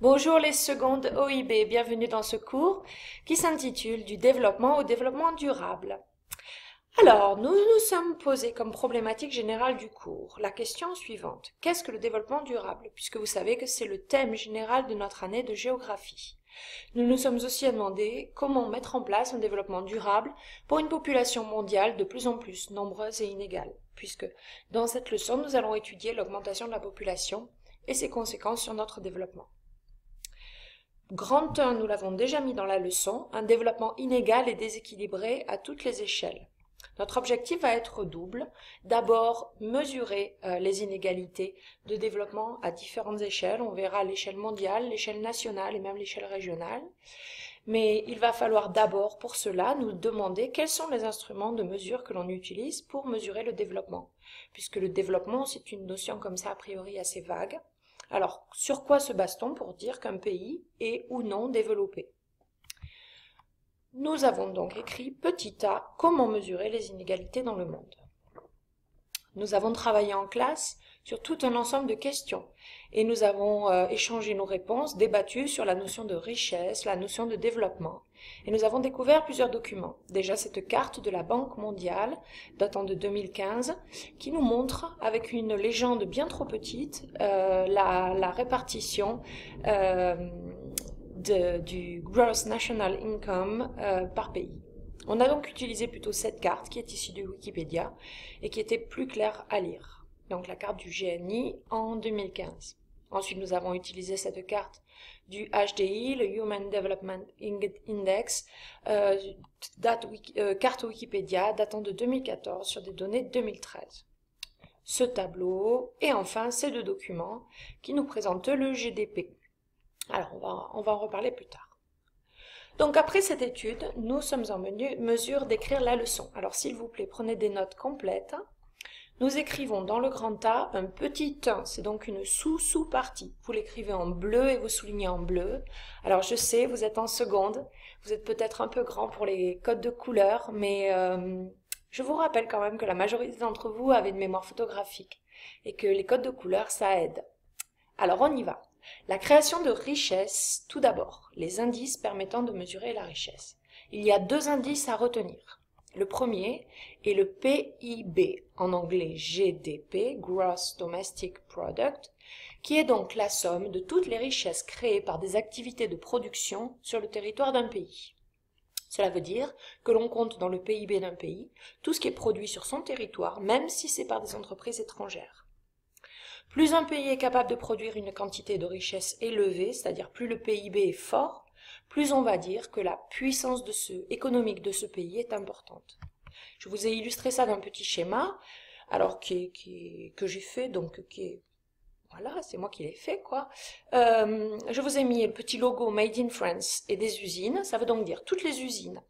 Bonjour les secondes OIB, bienvenue dans ce cours qui s'intitule Du développement au développement durable. Alors, nous nous sommes posés comme problématique générale du cours la question suivante. Qu'est-ce que le développement durable? Puisque vous savez que c'est le thème général de notre année de géographie. Nous nous sommes aussi demandé comment mettre en place un développement durable pour une population mondiale de plus en plus nombreuse et inégale, puisque dans cette leçon, nous allons étudier l'augmentation de la population et ses conséquences sur notre développement. Grand 1, nous l'avons déjà mis dans la leçon, un développement inégal et déséquilibré à toutes les échelles. Notre objectif va être double. D'abord, mesurer les inégalités de développement à différentes échelles. On verra l'échelle mondiale, l'échelle nationale et même l'échelle régionale. Mais il va falloir d'abord, pour cela, nous demander quels sont les instruments de mesure que l'on utilise pour mesurer le développement. Puisque le développement, c'est une notion comme ça a priori assez vague. Alors, sur quoi se base-t-on pour dire qu'un pays est ou non développé? Nous avons donc écrit petit a, comment mesurer les inégalités dans le monde. Nous avons travaillé en classe sur tout un ensemble de questions et nous avons échangé nos réponses, débattu sur la notion de richesse, la notion de développement. Et nous avons découvert plusieurs documents. Déjà cette carte de la Banque mondiale, datant de 2015, qui nous montre, avec une légende bien trop petite, la répartition du Gross National Income par pays. On a donc utilisé plutôt cette carte qui est issue de Wikipédia et qui était plus claire à lire. Donc la carte du GNI en 2015. Ensuite, nous avons utilisé cette carte du HDI, le Human Development Index, carte Wikipédia datant de 2014 sur des données 2013. Ce tableau et enfin ces deux documents qui nous présentent le GDP. Alors, on va en reparler plus tard. Donc, après cette étude, nous sommes en mesure d'écrire la leçon. Alors, s'il vous plaît, prenez des notes complètes. Nous écrivons dans le grand A un petit 1, c'est donc une sous-partie. Vous l'écrivez en bleu et vous soulignez en bleu. Alors, je sais, vous êtes en seconde, vous êtes peut-être un peu grand pour les codes de couleurs, mais je vous rappelle quand même que la majorité d'entre vous avez une mémoire photographique et que les codes de couleurs, ça aide. Alors, on y va. La création de richesse, tout d'abord, les indices permettant de mesurer la richesse. Il y a deux indices à retenir. Le premier est le PIB, en anglais GDP, Gross Domestic Product, qui est donc la somme de toutes les richesses créées par des activités de production sur le territoire d'un pays. Cela veut dire que l'on compte dans le PIB d'un pays tout ce qui est produit sur son territoire, même si c'est par des entreprises étrangères. Plus un pays est capable de produire une quantité de richesse élevée, c'est-à-dire plus le PIB est fort, plus on va dire que la puissance économique de ce pays est importante. Je vous ai illustré ça d'un petit schéma, alors que j'ai fait, donc voilà, c'est moi qui l'ai fait, quoi. Je vous ai mis le petit logo Made in France et des usines, ça veut donc dire toutes les usines,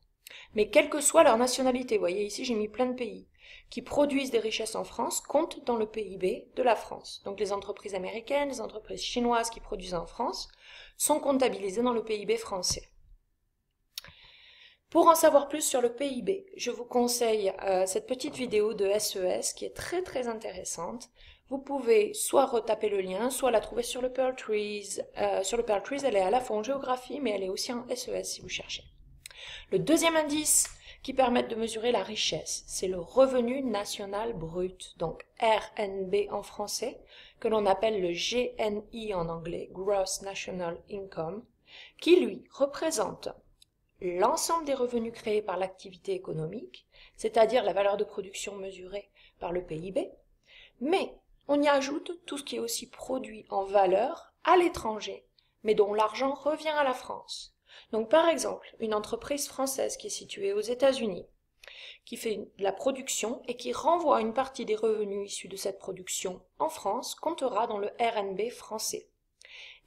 mais quelle que soit leur nationalité, vous voyez ici j'ai mis plein de pays, qui produisent des richesses en France comptent dans le PIB de la France. Donc les entreprises américaines, les entreprises chinoises qui produisent en France sont comptabilisées dans le PIB français. Pour en savoir plus sur le PIB, je vous conseille cette petite vidéo de SES qui est très très intéressante. Vous pouvez soit retaper le lien, soit la trouver sur le Pearl Trees. Sur le Pearl Trees, elle est à la fois en géographie, mais elle est aussi en SES si vous cherchez. Le deuxième indice qui permet de mesurer la richesse, c'est le revenu national brut, donc RNB en français, que l'on appelle le GNI en anglais, Gross National Income, qui lui représente l'ensemble des revenus créés par l'activité économique, c'est-à-dire la valeur de production mesurée par le PIB, mais on y ajoute tout ce qui est aussi produit en valeur à l'étranger, mais dont l'argent revient à la France. Donc par exemple, une entreprise française qui est située aux États-Unis, qui fait de la production et qui renvoie une partie des revenus issus de cette production en France, comptera dans le RNB français.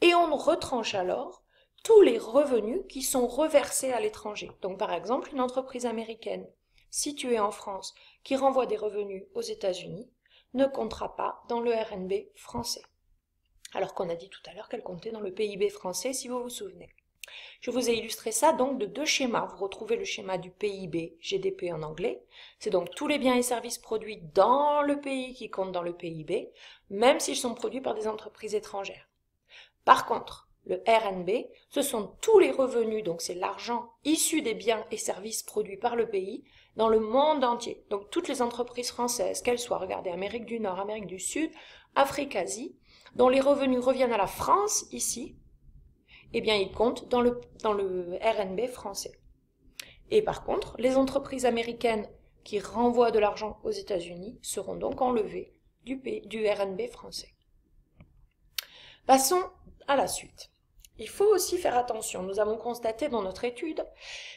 Et on retranche alors tous les revenus qui sont reversés à l'étranger. Donc par exemple, une entreprise américaine située en France qui renvoie des revenus aux États-Unis ne comptera pas dans le RNB français. Alors qu'on a dit tout à l'heure qu'elle comptait dans le PIB français, si vous vous souvenez. Je vous ai illustré ça donc de deux schémas. Vous retrouvez le schéma du PIB, GDP en anglais. C'est donc tous les biens et services produits dans le pays qui comptent dans le PIB, même s'ils sont produits par des entreprises étrangères. Par contre, Le RNB, ce sont tous les revenus, donc c'est l'argent issu des biens et services produits par le pays dans le monde entier. Donc toutes les entreprises françaises, qu'elles soient, regardez, Amérique du Nord, Amérique du Sud, Afrique, Asie, dont les revenus reviennent à la France, ici, eh bien ils comptent dans le RNB français. Et par contre, les entreprises américaines qui renvoient de l'argent aux États-Unis seront donc enlevées du RNB français. Passons à la suite. Il faut aussi faire attention, nous avons constaté dans notre étude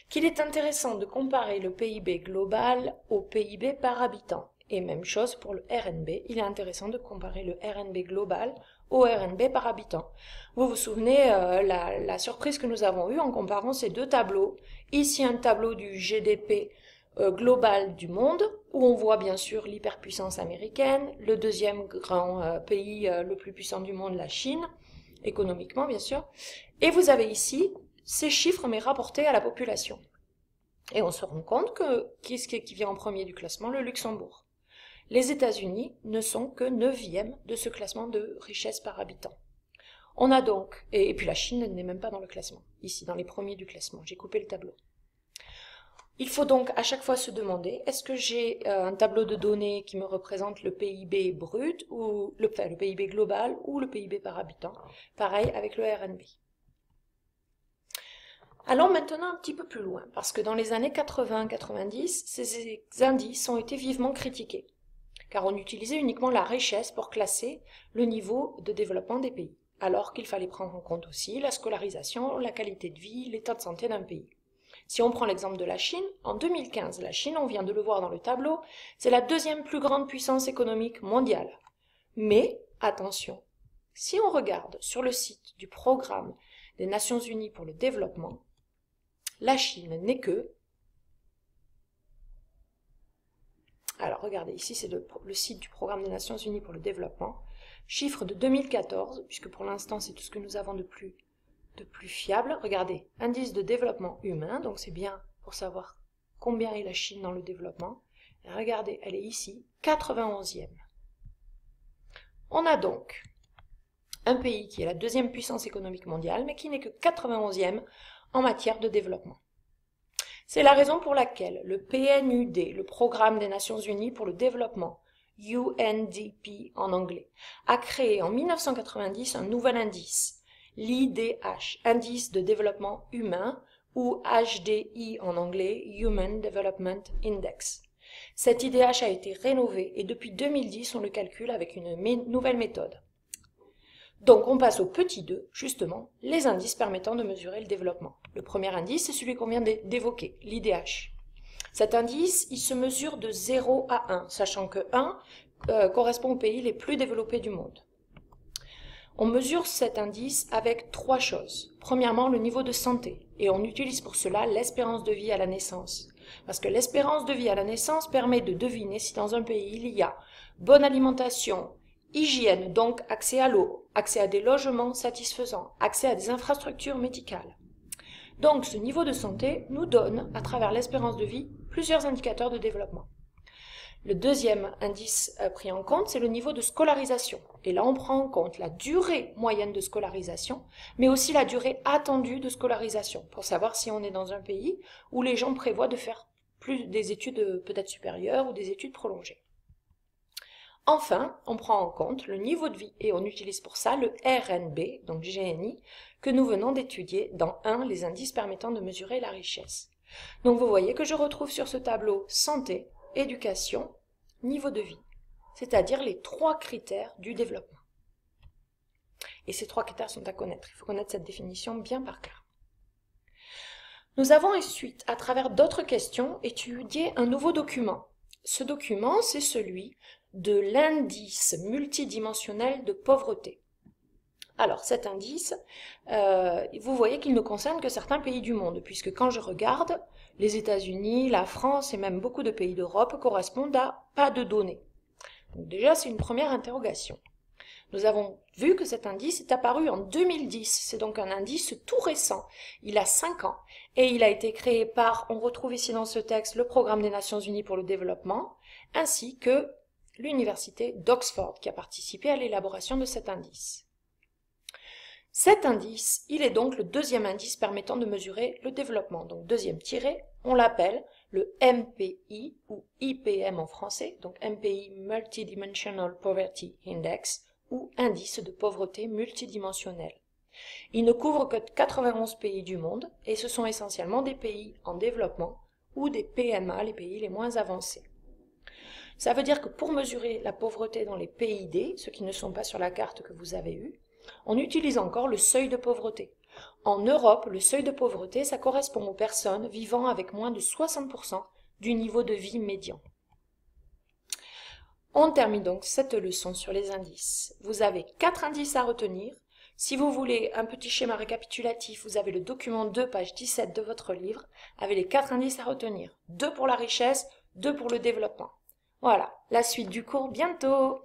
qu'il est intéressant de comparer le PIB global au PIB par habitant. Et même chose pour le RNB, il est intéressant de comparer le RNB global au RNB par habitant. Vous vous souvenez la surprise que nous avons eue en comparant ces deux tableaux. Ici un tableau du GDP global du monde, où on voit bien sûr l'hyperpuissance américaine, le deuxième grand pays le plus puissant du monde, la Chine, économiquement bien sûr, et vous avez ici ces chiffres mais rapportés à la population. Et on se rend compte que qui vient en premier du classement? Le Luxembourg. Les États-Unis ne sont que 9e de ce classement de richesse par habitant. On a donc, et puis la Chine n'est même pas dans le classement, ici dans les premiers du classement, j'ai coupé le tableau. Il faut donc à chaque fois se demander, est-ce que j'ai un tableau de données qui me représente le PIB brut, ou le PIB global, ou le PIB par habitant? Pareil avec le RNB. Allons maintenant un petit peu plus loin, parce que dans les années 80-90, ces indices ont été vivement critiqués, car on utilisait uniquement la richesse pour classer le niveau de développement des pays, alors qu'il fallait prendre en compte aussi la scolarisation, la qualité de vie, l'état de santé d'un pays. Si on prend l'exemple de la Chine, en 2015, la Chine, on vient de le voir dans le tableau, c'est la deuxième plus grande puissance économique mondiale. Mais, attention, si on regarde sur le site du Programme des Nations Unies pour le développement, la Chine n'est que... Alors, regardez, ici c'est le site du Programme des Nations Unies pour le développement, chiffre de 2014, puisque pour l'instant c'est tout ce que nous avons de plus fiable. Regardez, indice de développement humain, donc c'est bien pour savoir combien est la Chine dans le développement. Et regardez, elle est ici, 91e. On a donc un pays qui est la deuxième puissance économique mondiale, mais qui n'est que 91e en matière de développement. C'est la raison pour laquelle le PNUD, le Programme des Nations Unies pour le développement, UNDP en anglais, a créé en 1990 un nouvel indice, l'IDH, Indice de développement humain, ou HDI en anglais, Human Development Index. Cet IDH a été rénové et depuis 2010, on le calcule avec une nouvelle méthode. Donc on passe au petit 2, justement, les indices permettant de mesurer le développement. Le premier indice, c'est celui qu'on vient d'évoquer, l'IDH. Cet indice, il se mesure de 0 à 1, sachant que 1 correspond aux pays les plus développés du monde. On mesure cet indice avec 3 choses. Premièrement, le niveau de santé, et on utilise pour cela l'espérance de vie à la naissance. Parce que l'espérance de vie à la naissance permet de deviner si dans un pays il y a bonne alimentation, hygiène, donc accès à l'eau, accès à des logements satisfaisants, accès à des infrastructures médicales. Donc ce niveau de santé nous donne, à travers l'espérance de vie, plusieurs indicateurs de développement. Le deuxième indice pris en compte, c'est le niveau de scolarisation. Et là, on prend en compte la durée moyenne de scolarisation, mais aussi la durée attendue de scolarisation, pour savoir si on est dans un pays où les gens prévoient de faire des études peut-être supérieures ou des études prolongées. Enfin, on prend en compte le niveau de vie et on utilise pour ça le RNB, donc GNI, que nous venons d'étudier dans les indices permettant de mesurer la richesse. Donc vous voyez que je retrouve sur ce tableau santé, éducation, niveau de vie, c'est-à-dire les 3 critères du développement. Et ces 3 critères sont à connaître. Il faut connaître cette définition bien par cœur. Nous avons ensuite, à travers d'autres questions, étudié un nouveau document. Ce document, c'est celui de l'indice multidimensionnel de pauvreté. Alors cet indice, vous voyez qu'il ne concerne que certains pays du monde, puisque quand je regarde, les États-Unis, la France et même beaucoup de pays d'Europe correspondent à pas de données. Donc déjà, c'est une première interrogation. Nous avons vu que cet indice est apparu en 2010, c'est donc un indice tout récent, il a 5 ans, et il a été créé par, on retrouve ici dans ce texte, le Programme des Nations Unies pour le développement, ainsi que l'Université d'Oxford qui a participé à l'élaboration de cet indice. Cet indice, il est donc le deuxième indice permettant de mesurer le développement. Donc deuxième tiré, on l'appelle le MPI ou IPM en français, donc MPI Multidimensional Poverty Index ou indice de pauvreté multidimensionnel. Il ne couvre que 91 pays du monde et ce sont essentiellement des pays en développement ou des PMA, les pays les moins avancés. Ça veut dire que pour mesurer la pauvreté dans les PID, ceux qui ne sont pas sur la carte que vous avez eue, on utilise encore le seuil de pauvreté. En Europe, le seuil de pauvreté, ça correspond aux personnes vivant avec moins de 60% du niveau de vie médian. On termine donc cette leçon sur les indices. Vous avez 4 indices à retenir. Si vous voulez un petit schéma récapitulatif, vous avez le document 2, page 17 de votre livre, avec les 4 indices à retenir. 2 pour la richesse, 2 pour le développement. Voilà, la suite du cours bientôt.